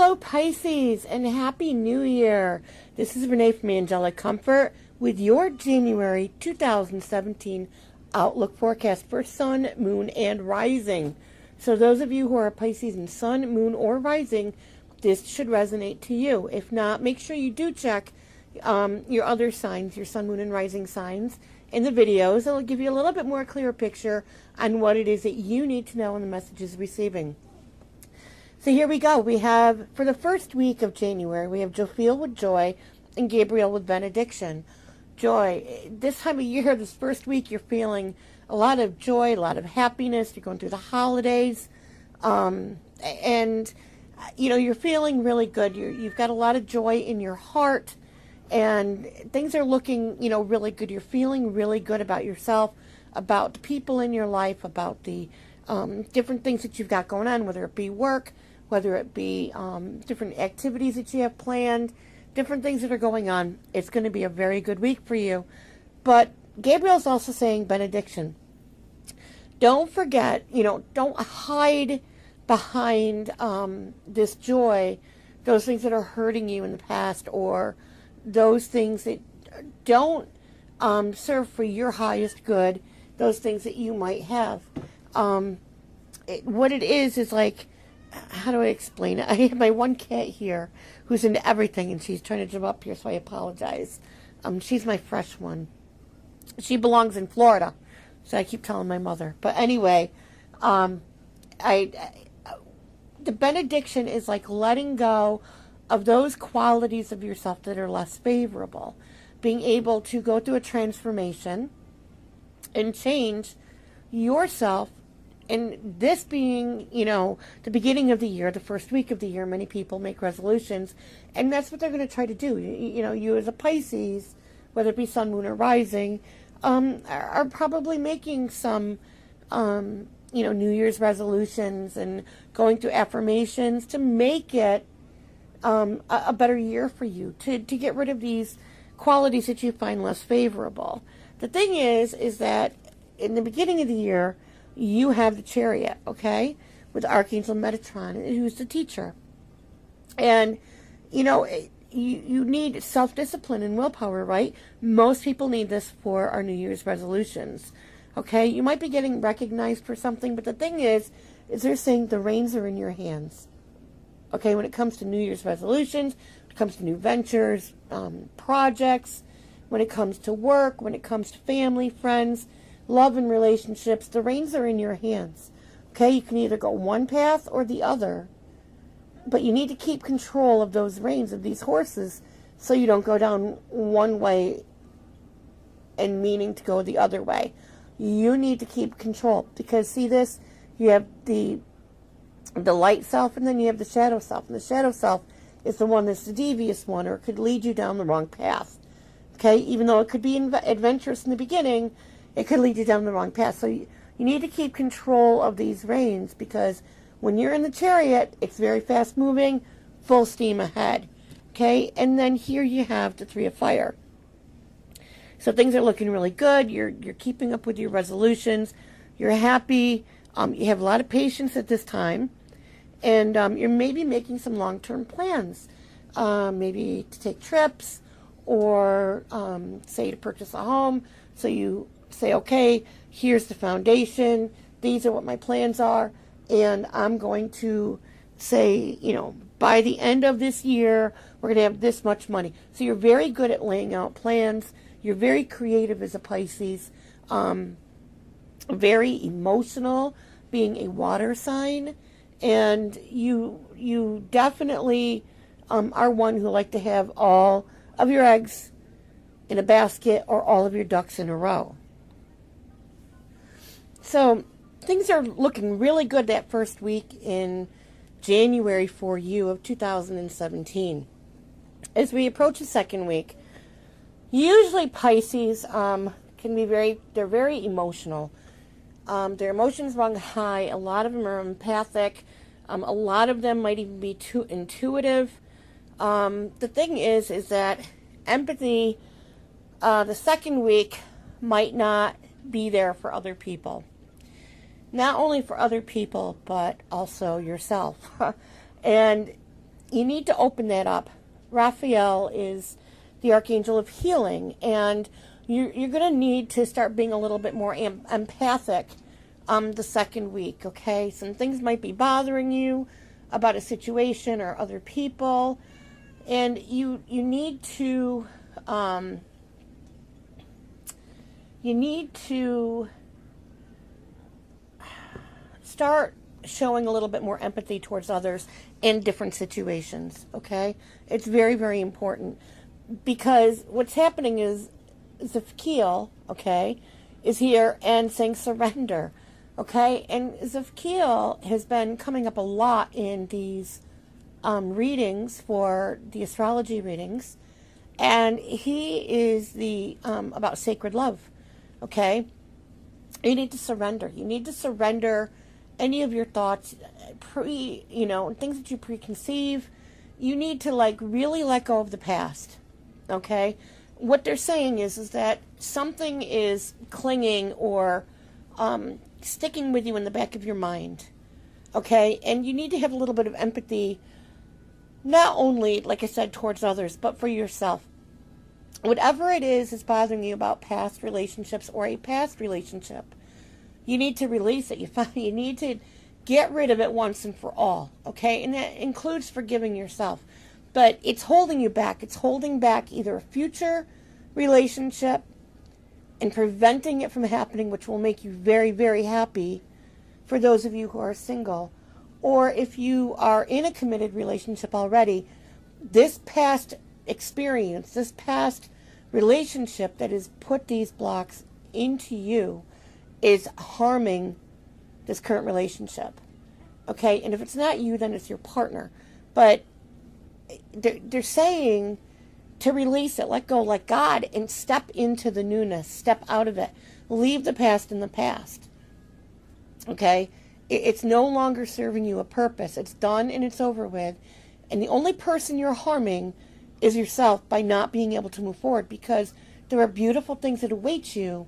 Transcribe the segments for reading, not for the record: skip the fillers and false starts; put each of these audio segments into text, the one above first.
Hello Pisces and Happy New Year. This is Renee from Angelic Comfort with your January 2017 Outlook forecast for Sun, Moon, and Rising. So those of you who are Pisces in Sun, Moon, or Rising, this should resonate to you. If not, make sure you do check your other signs, your Sun, Moon, and Rising signs in the videos. It'll give you a little bit more clear picture on what it is that you need to know in the messages receiving. So here we go. We have, for the first week of January, we have Jophiel with joy and Gabriel with benediction. Joy. This time of year, this first week, you're feeling a lot of joy, a lot of happiness. You're going through the holidays. And, you know, you're feeling really good. You've got a lot of joy in your heart. And things are looking, you know, really good. You're feeling really good about yourself, about the people in your life, about the different things that you've got going on, whether it be work, whether it be different activities that you have planned, different things that are going on. It's going to be a very good week for you. But Gabriel's also saying benediction. Don't forget, you know, don't hide behind this joy, those things that are hurting you in the past, or those things that don't serve for your highest good, those things that you might have. What it is like, how do I explain it? I have my one cat here who's into everything, and she's trying to jump up here, so I apologize. She's my fresh one. She belongs in Florida, so I keep telling my mother. But anyway, the benediction is like letting go of those qualities of yourself that are less favorable. Being able to go through a transformation and change yourself. And this being, you know, the beginning of the year, the first week of the year, many people make resolutions. And that's what they're going to try to do. You know, you as a Pisces, whether it be Sun, Moon, or Rising, are probably making some, you know, New Year's resolutions and going through affirmations to make it a better year for you, to get rid of these qualities that you find less favorable. The thing is that in the beginning of the year, you have the Chariot, okay, with Archangel Metatron, who's the teacher. And, you know, you need self-discipline and willpower, right? Most people need this for our New Year's resolutions, okay? You might be getting recognized for something, but the thing is they're saying the reins are in your hands, okay? When it comes to New Year's resolutions, when it comes to new ventures, projects, when it comes to work, when it comes to family, friends, love and relationships, the reins are in your hands. Okay, you can either go one path or the other, but you need to keep control of those reins of these horses so you don't go down one way and meaning to go the other way. You need to keep control, because see this, you have the light self, and then you have the shadow self, and the shadow self is the one that's the devious one, or it could lead you down the wrong path. Okay, even though it could be adventurous in the beginning, it could lead you down the wrong path. So you need to keep control of these reins, because when you're in the Chariot, it's very fast moving, full steam ahead. Okay, and then here you have the Three of Fire. So things are looking really good. You're keeping up with your resolutions. You're happy. You have a lot of patience at this time. And you're maybe making some long-term plans. Maybe to take trips, or say to purchase a home. So you say, okay, here's the foundation. These are what my plans are. And I'm going to say, you know, by the end of this year, we're going to have this much money. So you're very good at laying out plans. You're very creative as a Pisces. Very emotional, being a water sign. And you definitely are one who like to have all of your eggs in a basket or all of your ducks in a row. So things are looking really good that first week in January for you of 2017. As we approach the second week, usually Pisces can be they're very emotional. Their emotions run high. A lot of them are empathic. A lot of them might even be too intuitive. The thing is that empathy, the second week, might not be there for other people. Not only for other people, but also yourself. And you need to open that up. Raphael is the archangel of healing, and you're going to need to start being a little bit more empathic the second week, okay? Some things might be bothering you about a situation or other people, and you need to start showing a little bit more empathy towards others in different situations, okay? It's very, very important, because what's happening is Zafkiel, okay, is here and saying surrender, okay? And Zafkiel has been coming up a lot in these readings for the astrology readings, and he is the about sacred love, okay? You need to surrender. You need to surrender any of your thoughts, things that you preconceive. You need to really let go of the past, okay? What they're saying is that something is clinging or sticking with you in the back of your mind, okay? And you need to have a little bit of empathy, not only, like I said, towards others, but for yourself. Whatever it is bothering you about past relationships or a past relationship, you need to release it. You need to get rid of it once and for all, okay? And that includes forgiving yourself. But it's holding you back. It's holding back either a future relationship and preventing it from happening, which will make you very, very happy for those of you who are single. Or if you are in a committed relationship already, this past experience, this past relationship that has put these blocks into you is harming this current relationship, okay? And if it's not you, then it's your partner. But they're saying to release it, let go, let God, and step into the newness, step out of it, leave the past in the past, okay? It's no longer serving you a purpose. It's done and it's over with. And the only person you're harming is yourself by not being able to move forward, because there are beautiful things that await you,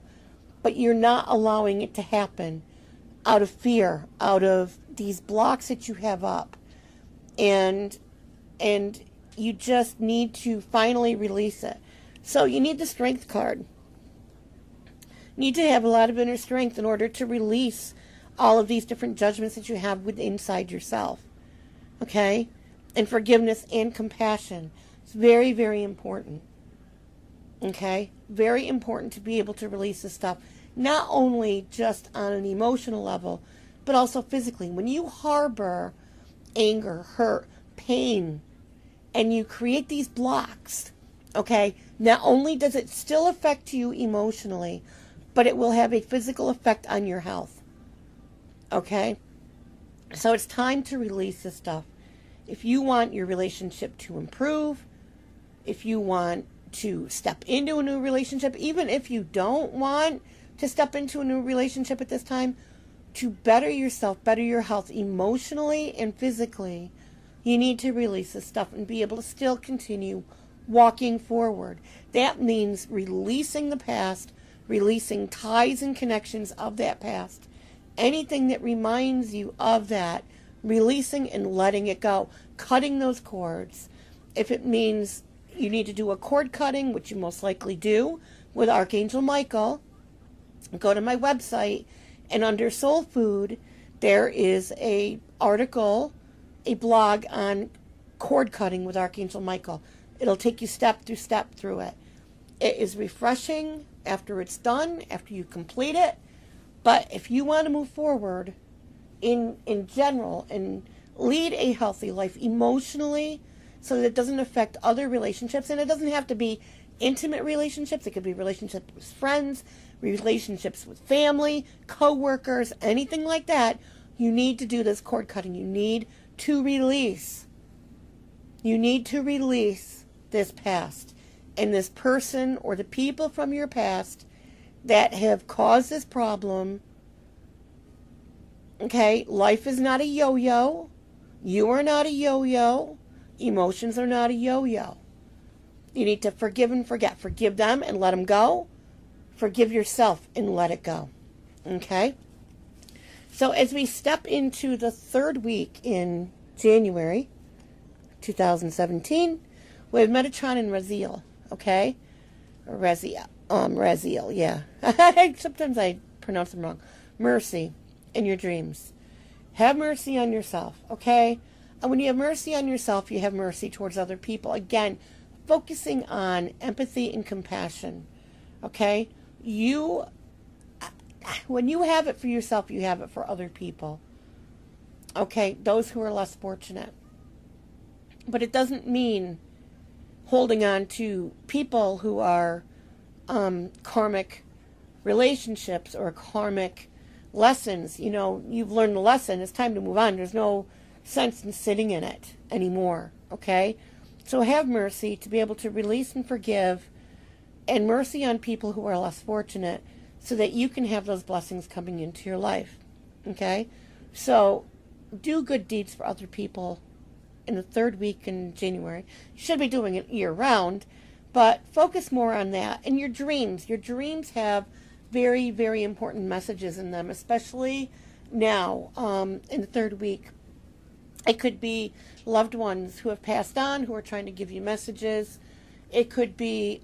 but you're not allowing it to happen out of fear, out of these blocks that you have up. And you just need to finally release it. So you need the strength card. You need to have a lot of inner strength in order to release all of these different judgments that you have within inside yourself. Okay? And forgiveness and compassion. It's very, very important. Okay? Very important to be able to release this stuff. Not only just on an emotional level, but also physically. When you harbor anger, hurt, pain, and you create these blocks, okay, not only does it still affect you emotionally, but it will have a physical effect on your health. Okay? So it's time to release this stuff. If you want your relationship to improve, if you want to step into a new relationship, even if you don't want to step into a new relationship at this time, to better yourself, better your health emotionally and physically, you need to release this stuff and be able to still continue walking forward. That means releasing the past, releasing ties and connections of that past. Anything that reminds you of that, releasing and letting it go. Cutting those cords. If it means you need to do a cord cutting, which you most likely do with Archangel Michael, go to my website, and under Soul Food, there is a article, a blog on cord cutting with Archangel Michael. It'll take you step through it. It is refreshing after it's done, after you complete it. But if you want to move forward in general and lead a healthy life emotionally so that it doesn't affect other relationships, and it doesn't have to be intimate relationships, it could be relationships with friends, relationships with family, co-workers, anything like that, you need to do this cord cutting. You need to release. You need to release this past and this person or the people from your past that have caused this problem. Okay, life is not a yo-yo. You are not a yo-yo. Emotions are not a yo-yo. You need to forgive and forget. Forgive them and let them go. Forgive yourself and let it go. Okay? So as we step into the third week in January 2017. We have Metatron and Raziel, okay? Or Raziel, yeah. Sometimes I pronounce them wrong. Mercy in your dreams. Have mercy on yourself, okay? And when you have mercy on yourself, you have mercy towards other people. Again, focusing on empathy and compassion, okay? When you have it for yourself, you have it for other people, okay? Those who are less fortunate. But it doesn't mean holding on to people who are karmic relationships or karmic lessons. You know, you've learned the lesson. It's time to move on. There's no sense in sitting in it anymore, okay? So have mercy to be able to release and forgive, and mercy on people who are less fortunate so that you can have those blessings coming into your life, okay? So do good deeds for other people in the third week in January. You should be doing it year-round, but focus more on that. And your dreams have very, very important messages in them, especially now in the third week. It could be loved ones who have passed on, who are trying to give you messages. It could be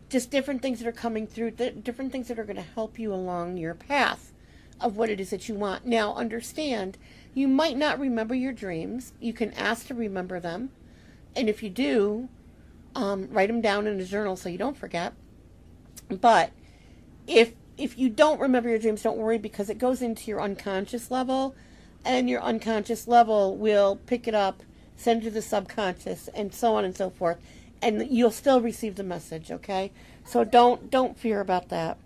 just different things that are coming through, different things that are going to help you along your path of what it is that you want. Now, understand, you might not remember your dreams. You can ask to remember them. And if you do, write them down in a journal so you don't forget. But if you don't remember your dreams, don't worry, because it goes into your unconscious level, and your unconscious level will pick it up, send it to the subconscious, and so on and so forth. And you'll still receive the message, okay? So don't fear about that.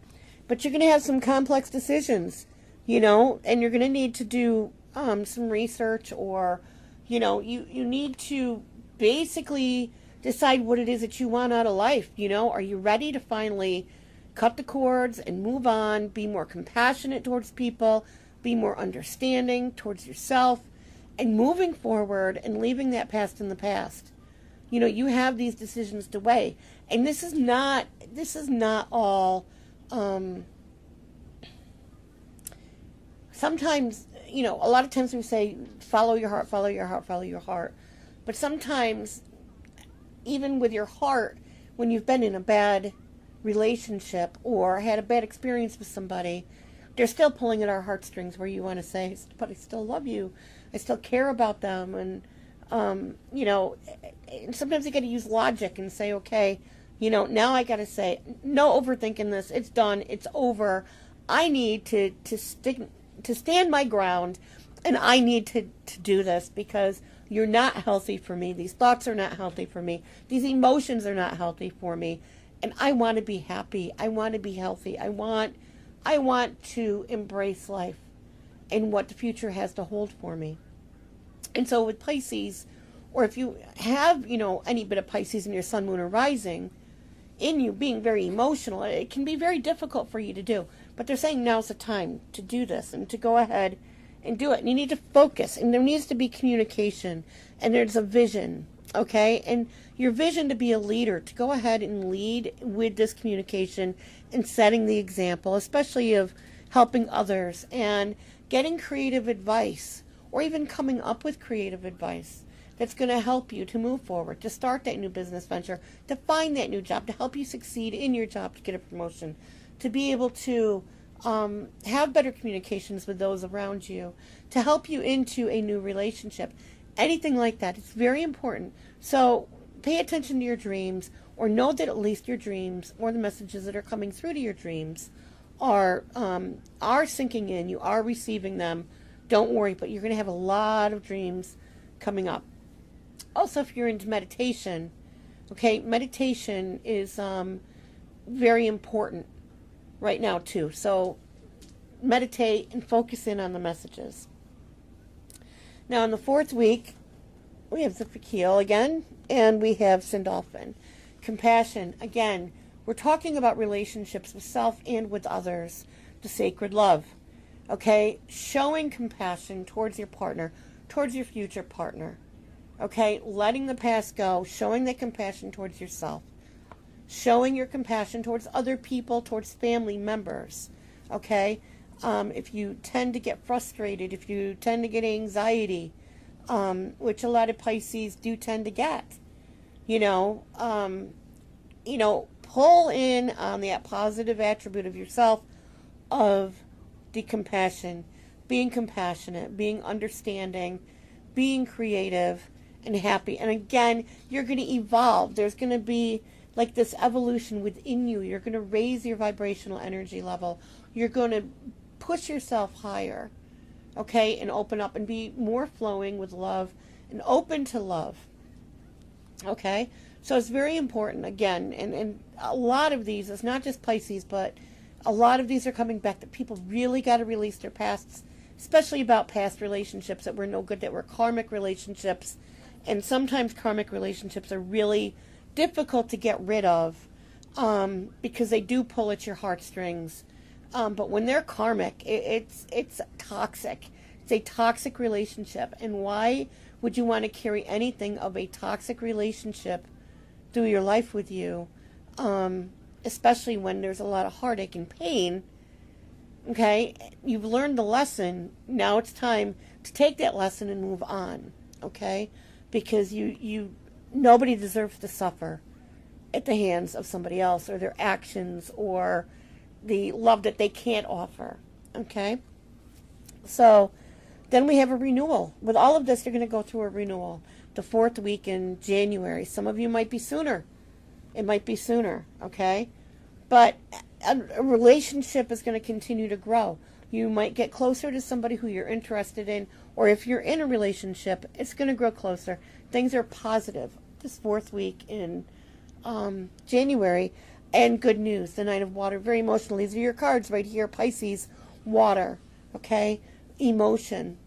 But you're going to have some complex decisions, you know, and you're going to need to do some research, or, you know, you need to basically decide what it is that you want out of life, you know? Are you ready to finally cut the cords and move on, be more compassionate towards people, be more understanding towards yourself, and moving forward and leaving that past in the past? You know, you have these decisions to weigh, and this is not all. Sometimes, you know, a lot of times we say, follow your heart, follow your heart, follow your heart. But sometimes, even with your heart, when you've been in a bad relationship or had a bad experience with somebody, they're still pulling at our heartstrings, where you want to say, but I still love you. I still care about them. And, you know, and sometimes you got to use logic and say, okay, you know, now I got to say, no overthinking this. It's done. It's over. I need to stand my ground, and I need to do this, because you're not healthy for me. These thoughts are not healthy for me. These emotions are not healthy for me. And I want to be happy. I want to be healthy. I want to embrace life and what the future has to hold for me. And so with Pisces, or if you have, you know, any bit of Pisces in your sun, moon, or rising, in you being very emotional, it can be very difficult for you to do. But they're saying now's the time to do this and to go ahead and do it. And you need to focus, and there needs to be communication, and there's a vision, okay? And your vision to be a leader, to go ahead and lead with this communication and setting the example, especially of helping others and getting creative advice, or even coming up with creative advice that's going to help you to move forward, to start that new business venture, to find that new job, to help you succeed in your job, to get a promotion, to be able to have better communications with those around you, to help you into a new relationship, anything like that. It's very important. So pay attention to your dreams, or know that at least your dreams, or the messages that are coming through to your dreams, are sinking in. You are receiving them. Don't worry, but you're going to have a lot of dreams coming up. Also, if you're into meditation, okay, meditation is very important right now too. So meditate and focus in on the messages. Now, in the fourth week, we have Ziphikiel again, and we have Sindolphin. Compassion, again, we're talking about relationships with self and with others, the sacred love. Okay, showing compassion towards your partner, towards your future partner. Okay, letting the past go, showing that compassion towards yourself, showing your compassion towards other people, towards family members. Okay, if you tend to get frustrated, if you tend to get anxiety, which a lot of Pisces do tend to get. You know, pull in on that positive attribute of yourself of the compassion, being compassionate, being understanding, being creative and happy. And again, you're going to evolve. There's going to be like this evolution within you. You're going to raise your vibrational energy level. You're going to push yourself higher, okay, and open up and be more flowing with love and open to love, okay? So it's very important, again, and a lot of these, it's not just Pisces, but a lot of these are coming back that people really got to release their pasts, especially about past relationships that were no good, that were karmic relationships. And sometimes karmic relationships are really difficult to get rid of because they do pull at your heartstrings. But when they're karmic, it's toxic. It's a toxic relationship. And why would you want to carry anything of a toxic relationship through your life with you, especially when there's a lot of heartache and pain? Okay, you've learned the lesson. Now it's time to take that lesson and move on. Okay, because nobody deserves to suffer at the hands of somebody else or their actions or the love that they can't offer. Okay, so then we have a renewal. With all of this, you're going to go through a renewal the 4th week in January. Some of you might be sooner. It might be sooner, okay? But a relationship is going to continue to grow. You might get closer to somebody who you're interested in, or if you're in a relationship, it's going to grow closer. Things are positive this 4th week in January. And good news, the Knight of Water, very emotional. These are your cards right here, Pisces, water, okay? Emotion.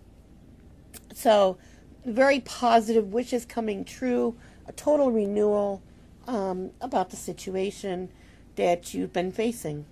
So very positive, wishes coming true, a total renewal about the situation that you've been facing.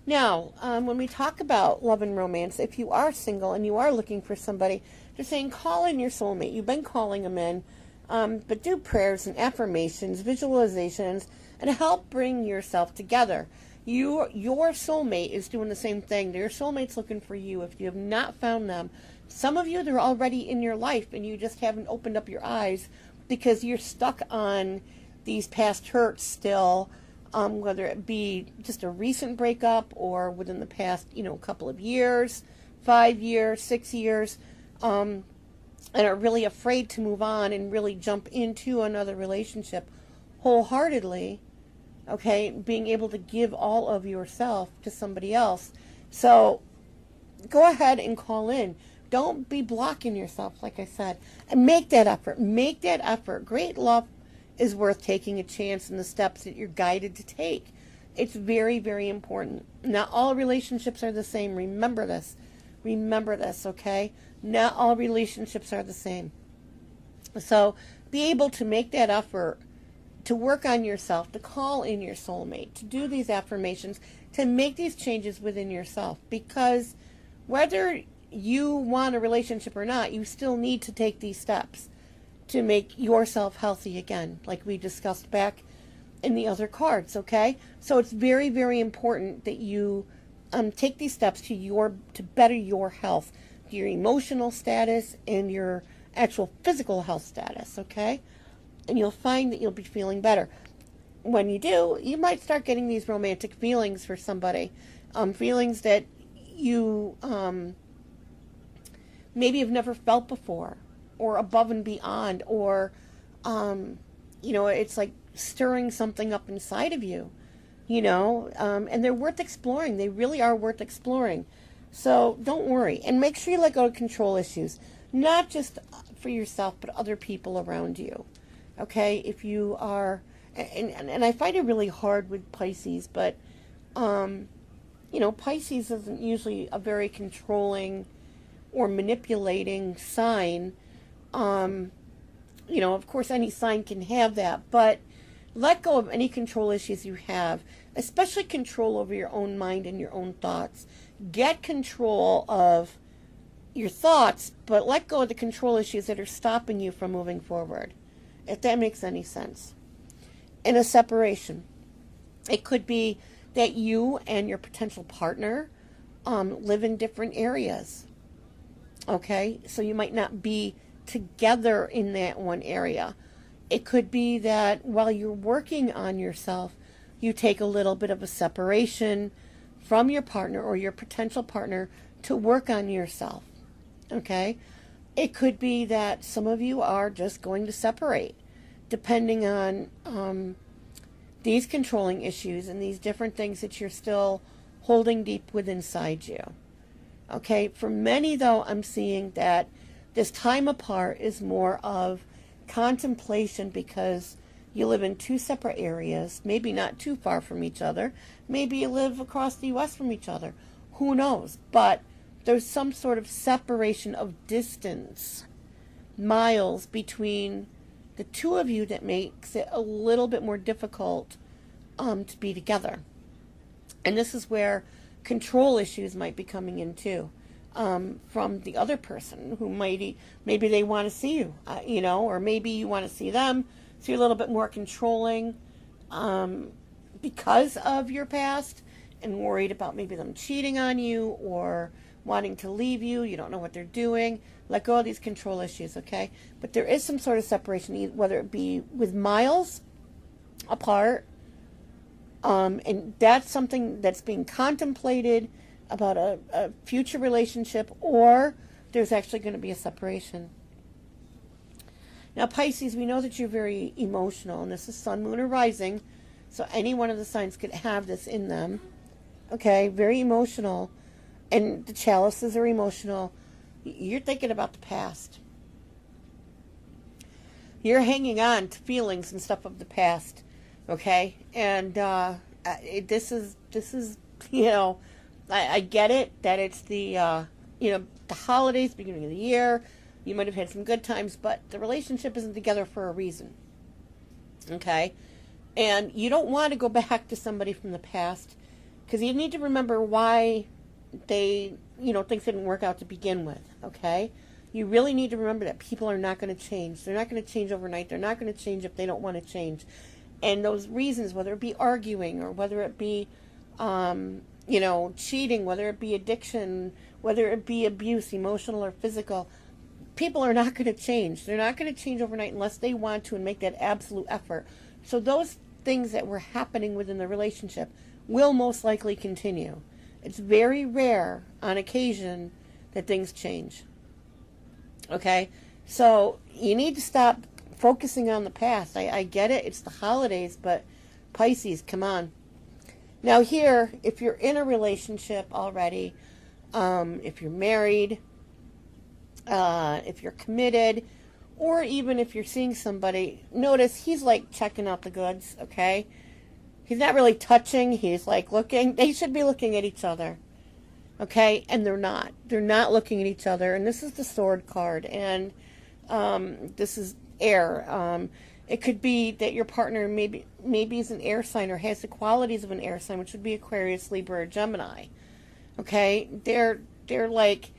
Now, when we talk about love and romance, if you are single and you are looking for somebody, they're saying call in your soulmate. You've been calling them in, but do prayers and affirmations, visualizations, and help bring yourself together. Your soulmate is doing the same thing. Your soulmate's looking for you. If you have not found them, some of you, they're already in your life and you just haven't opened up your eyes because you're stuck on these past hurts still, whether it be just a recent breakup or within the past, couple of years, 5 years, 6 years, and are really afraid to move on and really jump into another relationship wholeheartedly. Okay, being able to give all of yourself to somebody else. So go ahead and call in. Don't be blocking yourself, like I said. And make that effort. Make that effort. Great love is worth taking a chance in the steps that you're guided to take. It's very, very important. Not all relationships are the same. Remember this. Remember this, okay? Not all relationships are the same. So be able to make that effort to work on yourself, to call in your soulmate, to do these affirmations, to make these changes within yourself. Because whether you want a relationship or not, you still need to take these steps to make yourself healthy again, like we discussed back in the other cards, okay? So it's very, very important that you take these steps to better your health, your emotional status, and your actual physical health status, okay? And you'll find that you'll be feeling better. When you do, you might start getting these romantic feelings for somebody. Feelings that you maybe have never felt before, or above and beyond, or, it's like stirring something up inside of you, and they're worth exploring. They really are worth exploring. So don't worry. And make sure you let go of control issues, not just for yourself, but other people around you. Okay, if you are, and I find it really hard with Pisces, but, Pisces isn't usually a very controlling or manipulating sign. Of course, any sign can have that, but let go of any control issues you have, especially control over your own mind and your own thoughts. Get control of your thoughts, but let go of the control issues that are stopping you from moving forward. If that makes any sense. In a separation, it could be that you and your potential partner live in different areas. Okay, so you might not be together in that one area. It could be that while you're working on yourself, you take a little bit of a separation from your partner or your potential partner to work on yourself. Okay, it could be that some of you are just going to separate depending on these controlling issues and these different things that you're still holding deep within inside you. Okay, for many though, I'm seeing that this time apart is more of contemplation because you live in two separate areas, maybe not too far from each other. Maybe you live across the U.S. from each other. Who knows? But there's some sort of separation of distance, miles between the two of you that makes it a little bit more difficult to be together. And this is where control issues might be coming in too, from the other person who maybe they want to see you, or maybe you want to see them, so you're a little bit more controlling because of your past and worried about maybe them cheating on you or wanting to leave you. You don't know what they're doing. Let go of these control issues, okay? But there is some sort of separation, whether it be with miles apart, and that's something that's being contemplated about a future relationship, or there's actually going to be a separation. Now, Pisces, we know that you're very emotional, and this is sun, moon, or rising, so any one of the signs could have this in them. Okay, very emotional, and the chalices are emotional. You're thinking about the past. You're hanging on to feelings and stuff of the past, okay? And this is I get it that it's the holidays, beginning of the year. You might have had some good times, but the relationship isn't together for a reason. Okay? And you don't want to go back to somebody from the past because you need to remember why things didn't work out to begin with. Okay? You really need to remember that people are not going to change. They're not going to change overnight. They're not going to change if they don't want to change. And those reasons, whether it be arguing or whether it be cheating, whether it be addiction, whether it be abuse, emotional or physical, people are not going to change. They're not going to change overnight unless they want to and make that absolute effort. So those things that were happening within the relationship will most likely continue. It's very rare on occasion that things change. Okay? So you need to stop focusing on the past. I get it. It's the holidays, but Pisces, come on. Now here, if you're in a relationship already, if you're married, if you're committed, or even if you're seeing somebody, notice he's like checking out the goods, okay? He's not really touching. He's like looking. They should be looking at each other, okay? And they're not. They're not looking at each other. And this is the Sword card. And this is air. It could be that your partner maybe is an air sign or has the qualities of an air sign, which would be Aquarius, Libra, or Gemini. Okay? They're like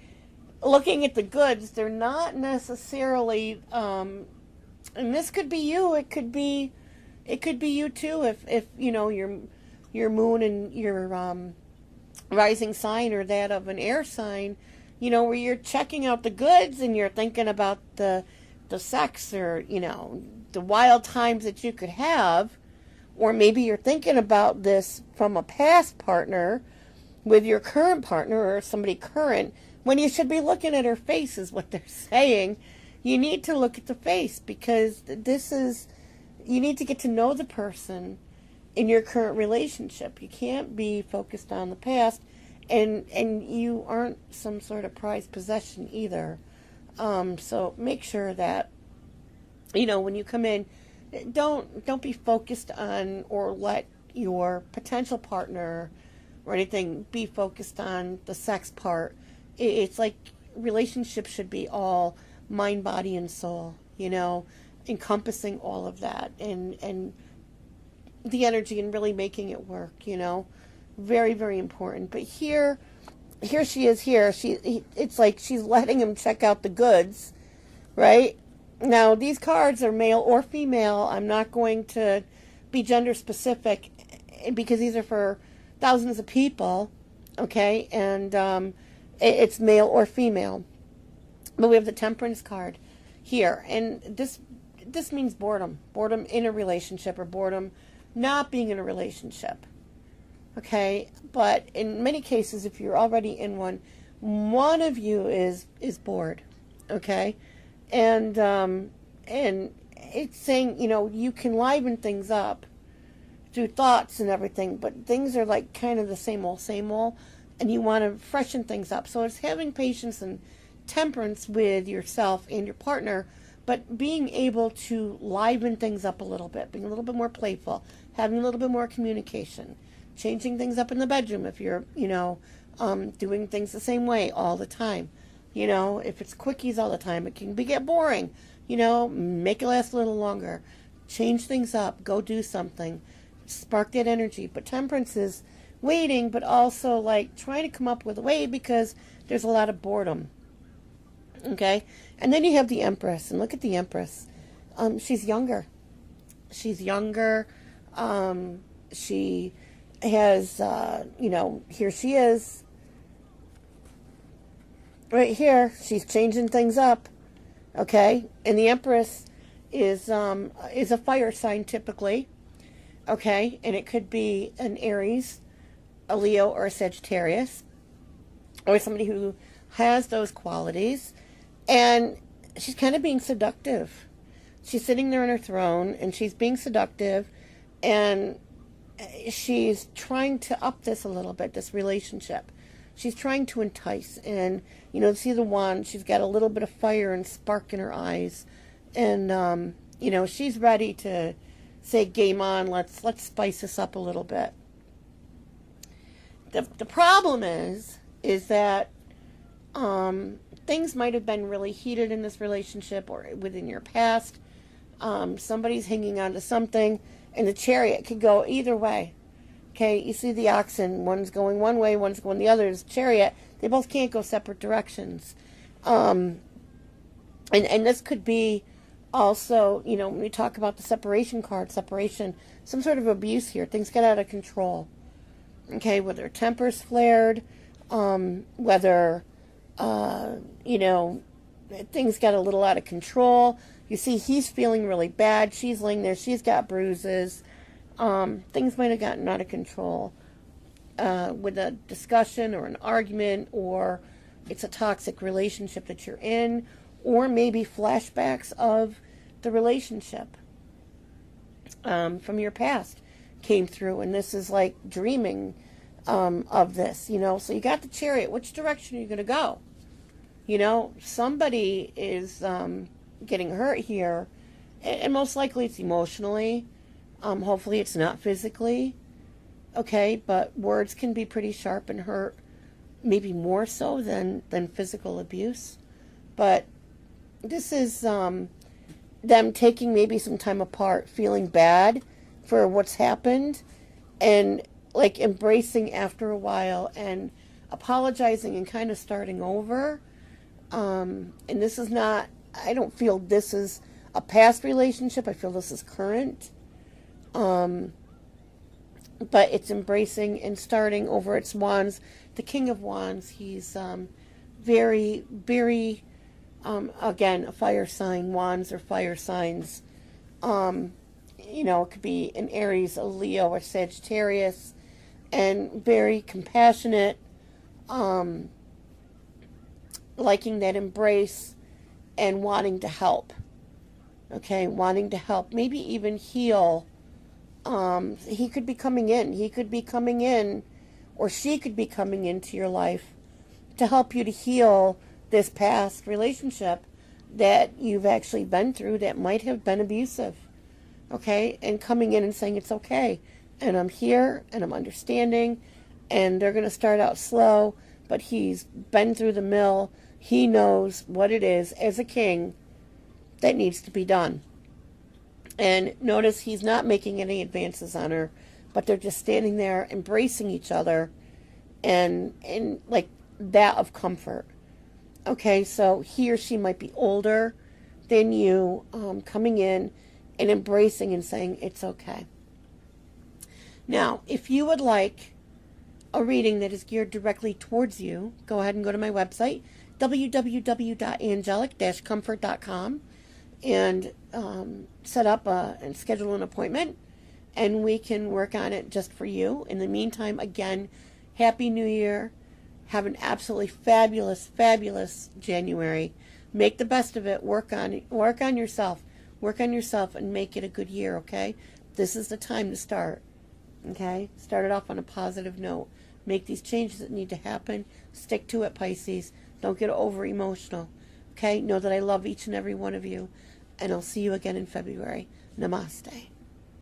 looking at the goods. They're not necessarily and this could be you. It could be you too if your moon and your rising sign or that of an air sign, where you're checking out the goods and you're thinking about the sex or the wild times that you could have, or maybe you're thinking about this from a past partner with your current partner or somebody current, when you should be looking at her face is what they're saying. You need to look at the face because you need to get to know the person in your current relationship. You can't be focused on the past, and you aren't some sort of prized possession either. So make sure that when you come in, don't be focused on or let your potential partner or anything be focused on the sex part. It's like relationships should be all mind, body, and soul, encompassing all of that and the energy and really making it work, very, very important. But here she is here. It's like she's letting him check out the goods, right? Now, these cards are male or female. I'm not going to be gender specific because these are for thousands of people, okay? And it's male or female. But we have the Temperance card here, and this means boredom. Boredom in a relationship, or boredom not being in a relationship. Okay? But in many cases, if you're already in one of you is bored. Okay? And it's saying, you can liven things up through thoughts and everything, but things are like kind of the same old, and you want to freshen things up. So it's having patience and temperance with yourself and your partner, but being able to liven things up a little bit, being a little bit more playful, having a little bit more communication, changing things up in the bedroom if you're, doing things the same way all the time. If it's quickies all the time, it can get boring. Make it last a little longer. Change things up. Go do something. Spark that energy. But temperance is waiting, but also like trying to come up with a way, because there's a lot of boredom. Okay? And then you have the Empress. And look at the Empress. She's younger. She's younger. She has, here she is. Right here, she's changing things up. Okay? And the Empress is a fire sign typically. Okay? And it could be an Aries, a Leo, or a Sagittarius, or somebody who has those qualities. And she's kind of being seductive. She's sitting there on her throne, and she's being seductive, and she's trying to up this a little bit, this relationship. She's trying to entice, and, see the wand, she's got a little bit of fire and spark in her eyes, and, she's ready to say, game on, let's spice this up a little bit. The problem is that things might have been really heated in this relationship or within your past. Somebody's hanging on to something, and the Chariot could go either way. Okay, you see the oxen, one's going one way, one's going the other. It's Chariot. They both can't go separate directions. And this could be also, when we talk about the separation card, some sort of abuse here. Things get out of control. Okay, whether temper's flared, whether, things got a little out of control. You see, he's feeling really bad. She's laying there. She's got bruises. Things might have gotten out of control with a discussion or an argument, or it's a toxic relationship that you're in, or maybe flashbacks of the relationship from your past came through, and this is like dreaming of this, So you got the Chariot. Which direction are you going to go? Somebody is getting hurt here, and most likely it's emotionally. Hopefully it's not physically. Okay, but words can be pretty sharp and hurt, maybe more so than physical abuse. But this is them taking maybe some time apart, feeling bad for what's happened, and like embracing after a while and apologizing and kind of starting over. And this is not, I don't feel this is a past relationship. I feel this is current. But it's embracing and starting over. It's Wands, the King of Wands. He's very, very, again, a fire sign. Wands are fire signs. It could be an Aries, a Leo, or Sagittarius, and very compassionate, liking that embrace and wanting to help. Okay, wanting to help, maybe even heal. He could be coming in, or she could be coming into your life to help you to heal this past relationship that you've actually been through that might have been abusive. Okay, and coming in and saying it's okay, and I'm here, and I'm understanding, and they're going to start out slow, but he's been through the mill. He knows what it is as a king that needs to be done. And notice he's not making any advances on her, but they're just standing there embracing each other and like that of comfort. Okay, so he or she might be older than you, coming in and embracing and saying it's okay. Now, if you would like a reading that is geared directly towards you, go ahead and go to my website, www.angelic-comfort.com and set up and schedule an appointment, and we can work on it just for you. In the meantime, again, Happy New Year. Have an absolutely fabulous, fabulous January. Make the best of it. Work on yourself. Work on yourself and make it a good year, okay? This is the time to start, okay? Start it off on a positive note. Make these changes that need to happen. Stick to it, Pisces. Don't get over emotional, okay? Know that I love each and every one of you, and I'll see you again in February. Namaste.